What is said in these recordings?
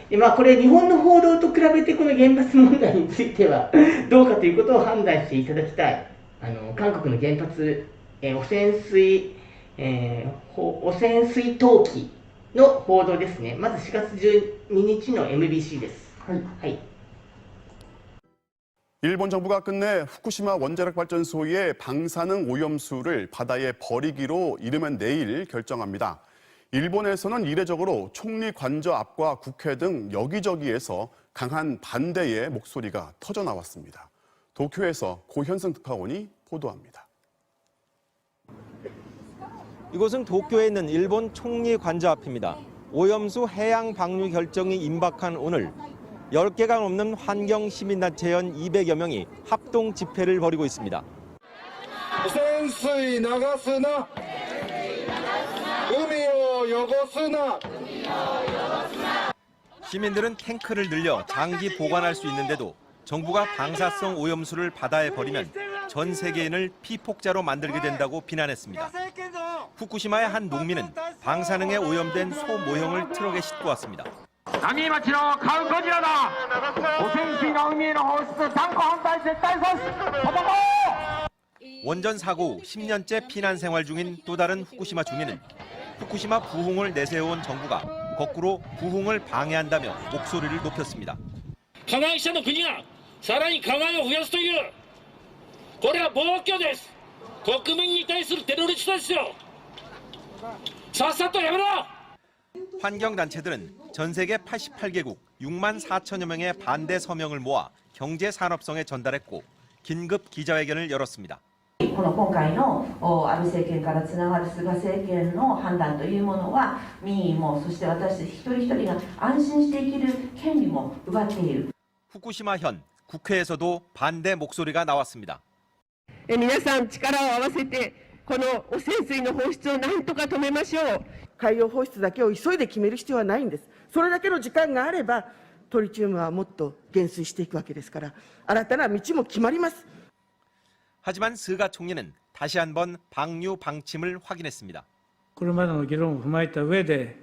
で、これ日本の報道と比べてこの原発問題についてはどうかということを判断していただきたい。韓国の原発、汚染水、汚染水投棄の報道ですね。まず4月12日の MBC です。はい。はい。 일본 정부가 끝내 후쿠시마 원자력 발전소의 방사능 오염수를 바다에 버리기로 이르면 내일 결정합니다. 일본에서는 이례적으로 총리 관저 앞과 국회 등 여기저기에서 강한 반대의 목소리가 터져 나왔습니다. 도쿄에서 고현승 특파원이 보도합니다. 이곳은 도쿄에 있는 일본 총리 관저 앞입니다. 오염수 해양 방류 결정이 임박한 오늘 10개가 넘는 환경시민단체 연 200여 명이 합동 집회를 벌이고 있습니다. 오센수이 나가스나, 우미오 요고스나. 시민들은 탱크를 늘려 장기 보관할 수 있는데도 정부가 방사성 오염수를 바다에 버리면 전 세계인을 피폭자로 만들게 된다고 비난했습니다. 후쿠시마의 한 농민은 방사능에 오염된 소 모형을 트럭에 싣고 왔습니다. 남이마치노 가을 거지라다. 오센수이가 의미의 호스 당코 한달絶対措置. 원전 사고 후 10년째 피난 생활 중인 또 다른 후쿠시마 주민은 후쿠시마 부흥을 내세워온 정부가 거꾸로 부흥을 방해한다며 목소리를 높였습니다. 加害者の国がさらに加害を増やすという、これは暴挙です。国民に対するテロリストですよ。さっさとやめろ。 환경단체들은 전 세계 88개국 6만 4천여 명의 반대 서명을 모아 경제 산업성에 전달했고 긴급 기자회견을 열었습니다. この今回の安倍政権からつながる菅政権の判断というものは民意もそして私一人一人が安心して生きる権利も奪っている。 후쿠시마현 국회에서도 반대 목소리가 나왔습니다. 皆さん力を合わせてこの汚染水の放出をなんとか止めましょう。海洋放出だけを急いで決める必要はないんです。それだけの時間があればトリチウムはもっと減衰していくわけですから新たな道も決まります。 하지만 스가 총리는 다시 한번 방류 방침을 확인했습니다. これまでの議論を踏まえた上で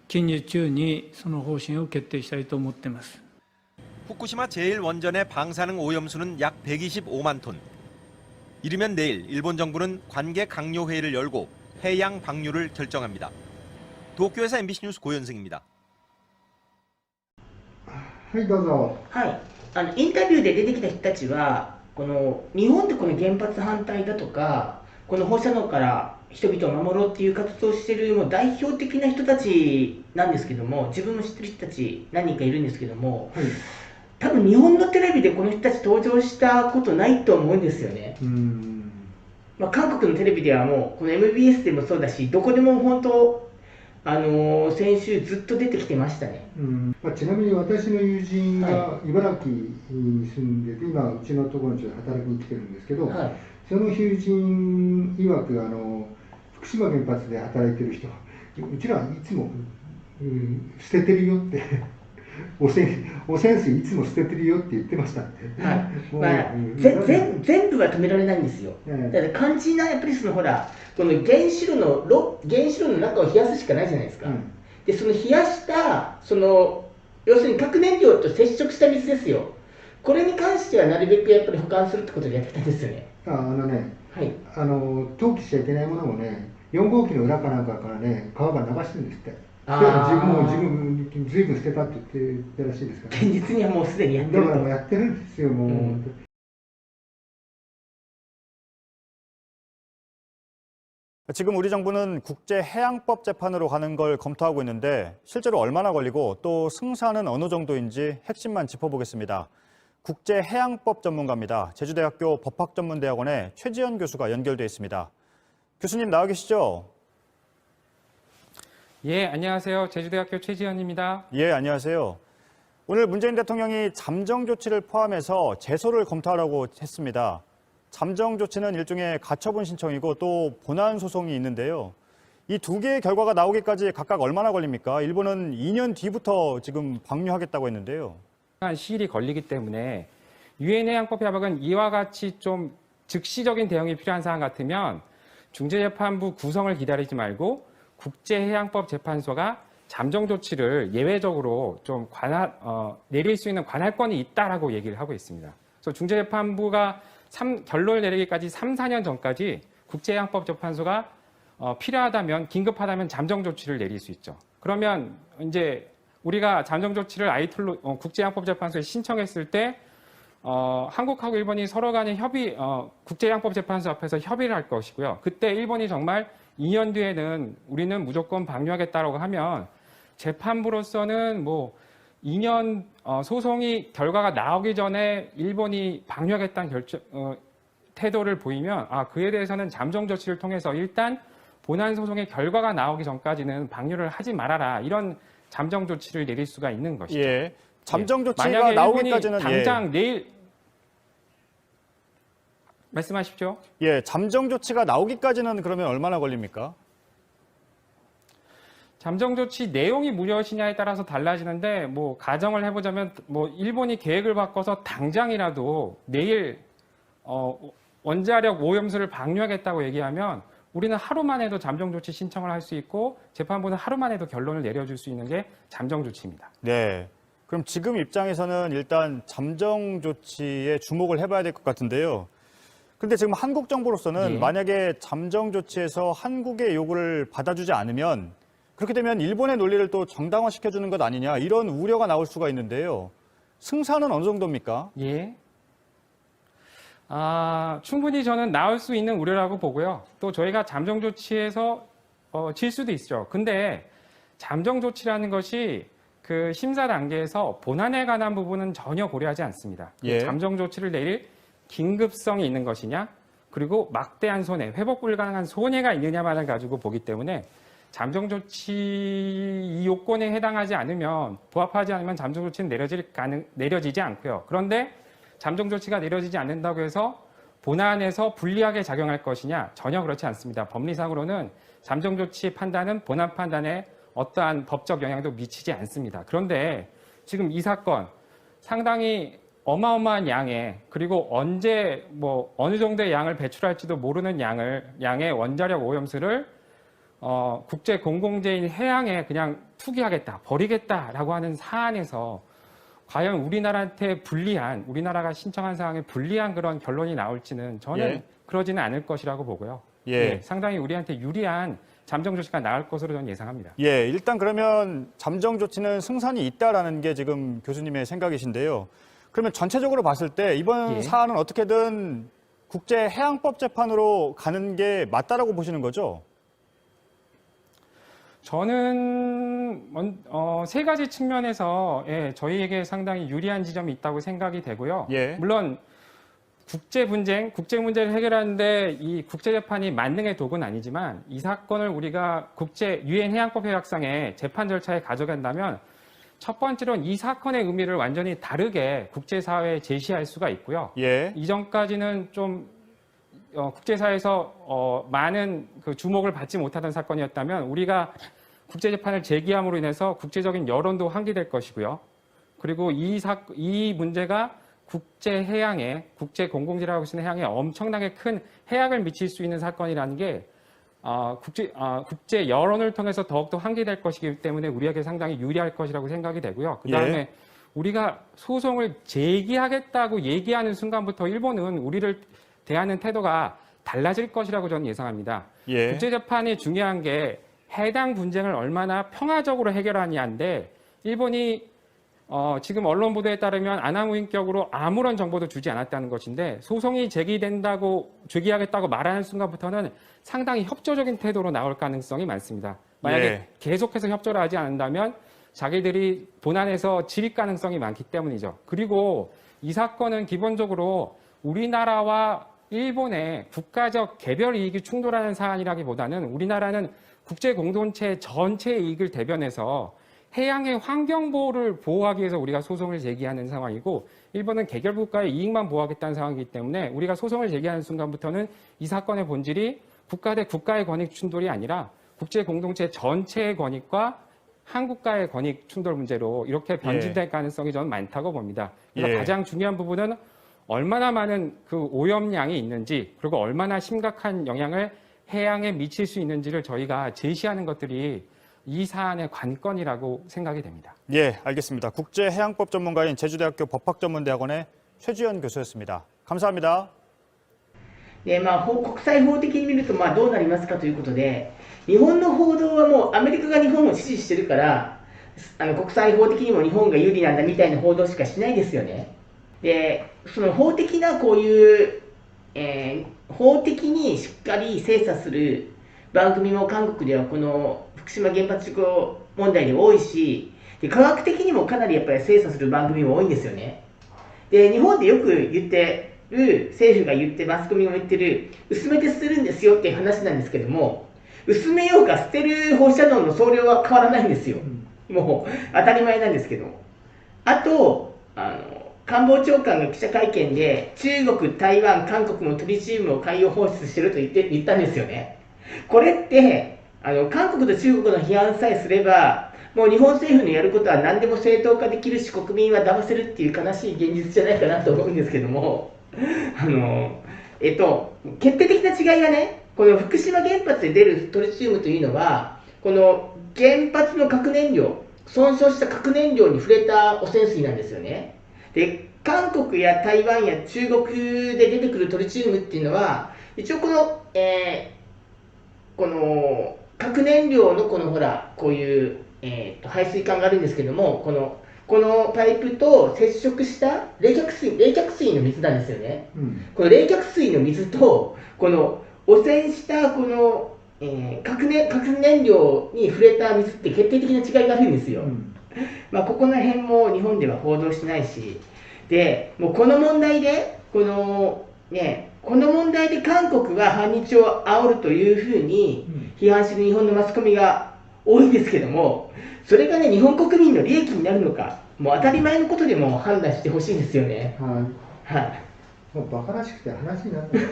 近日中にその方針を決定したいと思っています。 후쿠시마 제1원전의 방사능 오염수는 약 125만 톤. 이르면 내일 일본 정부는 관계 강요 회의를 열고 해양 방류를 결정합니다. 도쿄에서 MBC 뉴스 고현승입니다. はい、どうぞ。はい。インタビューで出てきた人たちは、この日本でこの原発反対だとか、この放射能から人々を守ろうっていう活動をしているもう代表的な人たちなんですけども、自分も知ってる人たち何人かいるんですけども、はい、多分日本のテレビでこの人たち登場したことないと思うんですよね。韓国のテレビではもうこの MBS でもそうだし、どこでも本当先週ずっと出てきてましたね。ちなみに私の友人が茨城に住んでて、今うちのところに働きに来てるんですけど、はい、その友人曰く福島原発で働いてる人、うちらはいつも、捨ててるよって。汚染水いつも捨ててるよって言ってましたって。はい。全部は止められないんですよ。だから肝心なやっぱりほらこの原子炉の中を冷やすしかないじゃないですか。でその冷やした要するに核燃料と接触した水ですよ。これに関してはなるべくやっぱり保管するってことでやってたんですよね。はい。投棄しちゃいけないものをね、4号機の裏かなんかからね、川が流してるんですって。 自分ずいぶん捨てたって言ってたらしいですから、ね、現実にはもうすでにやってると。だからもうやってるんですよ、もう。 지금 우리 정부는 국제해양법 재판으로 가는 걸 검토하고 있는데 실제로 얼마나 걸리고 또 승사는 어느 정도인지 핵심만 짚어보겠습니다. 국제해양법 전문가입니다. 제주대학교 법학전문대학원의 최지연 교수가 연결돼 있습니다. 교수님 나와 계시죠? 예, 안녕하세요. 제주대학교 최지연입니다. 예, 안녕하세요. 오늘 문재인 대통령이 잠정 조치를 포함해서 제소를 검토하라고 했습니다. 잠정 조치는 일종의 가처분 신청이고 또 본안 소송이 있는데요. 이 두 개의 결과가 나오기까지 각각 얼마나 걸립니까? 일본은 2년 뒤부터 지금 방류하겠다고 했는데요. 시일이 걸리기 때문에 유엔 해양법 협약은 이와 같이 좀 즉시적인 대응이 필요한 사안 같으면 중재재판부 구성을 기다리지 말고 국제해양법 재판소가 잠정 조치를 예외적으로 좀 내릴 수 있는 관할권이 있다라고 얘기를 하고 있습니다. 그래서 중재재판부가 결론을 내리기까지 3, 4년 전까지 국제해양법재판소가 필요하다면, 긴급하다면 잠정 조치를 내릴 수 있죠. 그러면 이제 우리가 잠정 조치를 국제해양법재판소에 신청했을 때 한국하고 일본이 서로 간에 국제해양법재판소 앞에서 협의를 할 것이고요. 그때 일본이 정말 2년 뒤에는 우리는 무조건 방류하겠다라고 하면 재판부로서는 뭐 2년 소송이 결과가 나오기 전에 일본이 방류하겠다는 태도를 보이면 그에 대해서는 잠정 조치를 통해서 일단 본안 소송의 결과가 나오기 전까지는 방류를 하지 말아라, 이런 잠정 조치를 내릴 수가 있는 것이죠. 예. 잠정 조치가 만약에 나오기까지는 당장 내일 말씀하십시오. 예, 잠정 조치가 나오기까지는 그러면 얼마나 걸립니까? 잠정 조치 내용이 무엇이냐에 따라서 달라지는데, 뭐 가정을 해보자면 뭐 일본이 계획을 바꿔서 당장이라도 내일 원자력 오염수를 방류하겠다고 얘기하면 우리는 하루만 해도 잠정 조치 신청을 할 수 있고 재판부는 하루만 해도 결론을 내려줄 수 있는 게 잠정 조치입니다. 네. 그럼 지금 입장에서는 일단 잠정 조치에 주목을 해봐야 될 것 같은데요. 근데 지금 한국 정부로서는 만약에 잠정 조치에서 한국의 요구를 받아주지 않으면, 그렇게 되면 일본의 논리를 또 정당화시켜주는 것 아니냐, 이런 우려가 나올 수가 있는데요. 승산은 어느 정도입니까? 예. 충분히 저는 나올 수 있는 우려라고 보고요. 또 저희가 잠정 조치에서 질 수도 있죠. 근데 잠정 조치라는 것이 그 심사 단계에서 본안에 관한 부분은 전혀 고려하지 않습니다. 예. 잠정 조치를 내릴 긴급성이 있는 것이냐, 그리고 막대한 손해, 회복 불가능한 손해가 있느냐만을 가지고 보기 때문에 잠정 조치 이 요건에 해당하지 않으면, 부합하지 않으면 잠정 조치는 내려지지 않고요. 그런데 잠정 조치가 내려지지 않는다고 해서 본안에서 불리하게 작용할 것이냐, 전혀 그렇지 않습니다. 법리상으로는 잠정 조치 판단은 본안 판단에 어떠한 법적 영향도 미치지 않습니다. 그런데 지금 이 사건 상당히 어마어마한 양의, 그리고 언제 어느 정도의 양을 배출할지도 모르는 양의 원자력 오염수를 국제 공공재인 해양에 그냥 투기하겠다, 버리겠다라고 하는 사안에서 과연 우리나라한테 불리한, 우리나라가 신청한 사항에 불리한 그런 결론이 나올지는 저는 그러지는 않을 것이라고 보고요. 상당히 우리한테 유리한 잠정 조치가 나올 것으로 저는 예상합니다. 예, 일단 그러면 잠정 조치는 승산이 있다라는 게 지금 교수님의 생각이신데요. 그러면 전체적으로 봤을 때 이번 사안은 어떻게든 국제해양법 재판으로 가는 게 맞다라고 보시는 거죠? 저는 세 가지 측면에서 저희에게 상당히 유리한 지점이 있다고 생각이 되고요. 물론 국제 문제를 해결하는데 이 국제재판이 만능의 도구는 아니지만, 이 사건을 우리가 유엔 해양법 협약상의 재판 절차에 가져간다면 첫 번째로는 이 사건의 의미를 완전히 다르게 국제사회에 제시할 수가 있고요. 이전까지는 좀 국제사회에서 많은 그 주목을 받지 못하던 사건이었다면 우리가 국제재판을 제기함으로 인해서 국제적인 여론도 환기될 것이고요. 그리고 이 문제가 국제 공공지라고 하시는 해양에 엄청나게 큰 해악을 미칠 수 있는 사건이라는 게 국제 여론을 통해서 더욱더 환기될 것이기 때문에 우리에게 상당히 유리할 것이라고 생각이 되고요. 그다음에 우리가 소송을 제기하겠다고 얘기하는 순간부터 일본은 우리를 대하는 태도가 달라질 것이라고 저는 예상합니다. 국제재판이 중요한 게 해당 분쟁을 얼마나 평화적으로 해결하냐인데, 일본이 지금 언론 보도에 따르면 아나무인격으로 아무런 정보도 주지 않았다는 것인데, 소송이 제기하겠다고 말하는 순간부터는 상당히 협조적인 태도로 나올 가능성이 많습니다. 만약에 계속해서 협조를 하지 않는다면 자기들이 본안에서 질 가능성이 많기 때문이죠. 그리고 이 사건은 기본적으로 우리나라와 일본의 국가적 개별 이익이 충돌하는 사안이라기보다는 우리나라는 국제 공동체 전체의 이익을 대변해서 해양의 환경 보호를 보호하기 위해서 우리가 소송을 제기하는 상황이고, 일본은 개별 국가의 이익만 보호하겠다는 상황이기 때문에 우리가 소송을 제기하는 순간부터는 이 사건의 본질이 국가 대 국가의 권익 충돌이 아니라 국제 공동체 전체의 권익과 한 국가의 권익 충돌 문제로 이렇게 변질될 가능성이 저는 많다고 봅니다. 그래서 가장 중요한 부분은 얼마나 많은 그 오염량이 있는지, 그리고 얼마나 심각한 영향을 해양에 미칠 수 있는지를 저희가 제시하는 것들이 이 사안의 관건이라고 생각이 됩니다. 예, 알겠습니다. 국제해양법 전문가인 제주대학교 법학전문대학원의 최주연 교수였습니다. 감사합니다. で国際法的に見るとどうなりますかということで、日本の報道はもうアメリカが日本を支持してるから、国際法的にも日本が有利なんだみたいな報道しかしないですよね。で、その法的なこういう、法的にしっかり精査する番組も韓国ではこの福島原発事故問題で多いし、で科学的にもかなりやっぱり精査する番組も多いんですよね。で、日本でよく言って政府が言ってマスコミが言ってる薄めて捨てるんですよっていう話なんですけども、薄めようが捨てる放射能の総量は変わらないんですよ。もう当たり前なんですけど。あと官房長官が記者会見で中国、台湾、韓国もトリチウムを海洋放出してると言ったんですよね。これって韓国と中国の批判さえすればもう日本政府のやることは何でも正当化できるし国民は騙せるっていう悲しい現実じゃないかなと思うんですけども、決定的な違いはね、この福島原発で出るトリチウムというのはこの原発の核燃料、損傷した核燃料に触れた汚染水なんですよね。で、韓国や台湾や中国で出てくるトリチウムっていうのは一応この核燃料のこういう排水管があるんですけども、このパイプと接触した冷却水の水なんですよね。この冷却水の水とこの汚染したこの、核燃料に触れた水って決定的な違いがあるんですよ。ここら辺も日本では報道しないし、でもうこの問題で韓国は反日を煽るというふうに批判する日本のマスコミが多いんですけども、それがね日本国民の利益になるのか、もう当たり前のことでも判断してほしいですよね。はい。もうバカらしくて話になってない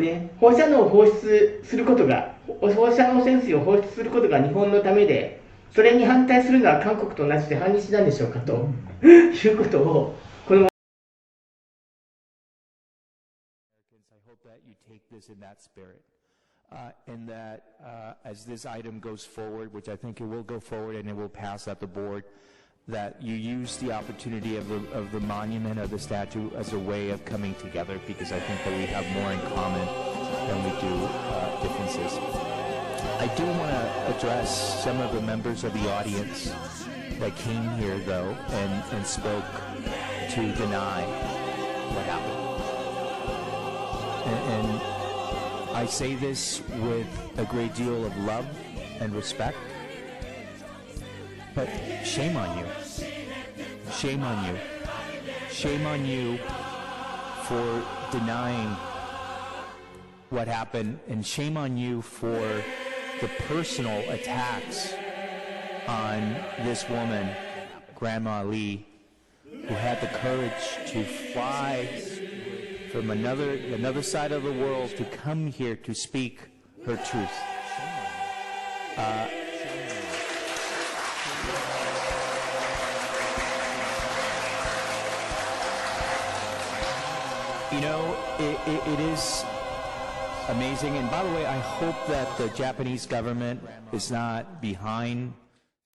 ね、放射能を放出することが、放射能汚染水を放出することが日本のためで、それに反対するのは韓国と同じで反日なんでしょうかということをこのand that as this item goes forward, which I think it will go forward and it will pass at the board, that you use the opportunity of the monument, of the statue, as a way of coming together, because I think that we have more in common than we do differences. I do want to address some of the members of the audience that came here, though, and spoke to deny what happened. And I say this with a great deal of love and respect, but shame on you. Shame on you. Shame on you for denying what happened, and shame on you for the personal attacks on this woman, Grandma Lee, who had the courage to fly from another side of the world to come here to speak her truth. You know, it is amazing. And by the way, I hope that the Japanese government is not behind